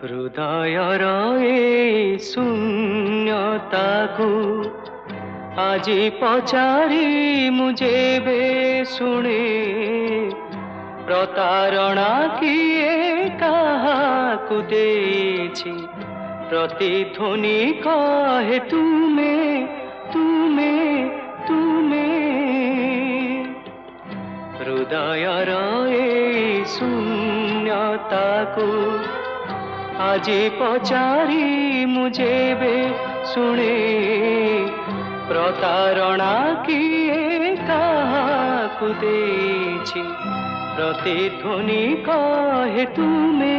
ହୃଦୟର ଏ ଶୂନ୍ୟତାକୁ ଆଜି ପଚାରି ମୁଁ ଯେବେ ଶୁଣେ, ପ୍ରତାରଣା କିଏ କାହାକୁ ଦେଇଛି, ପ୍ରତିଧ୍ୱନି କହେ ତୁମେ ତୁମେ ତୁମେ। ହୃଦୟର ଏ ଶୂନ୍ୟତାକୁ ଆଜି ପଚାରି ମୁଁ ଯେବେ ଶୁଣେ, ପ୍ରତାରଣା କିଏ କାହାକୁ ଦେଇଛି, ପ୍ରତିଧ୍ୱନି କହେ ତୁମେ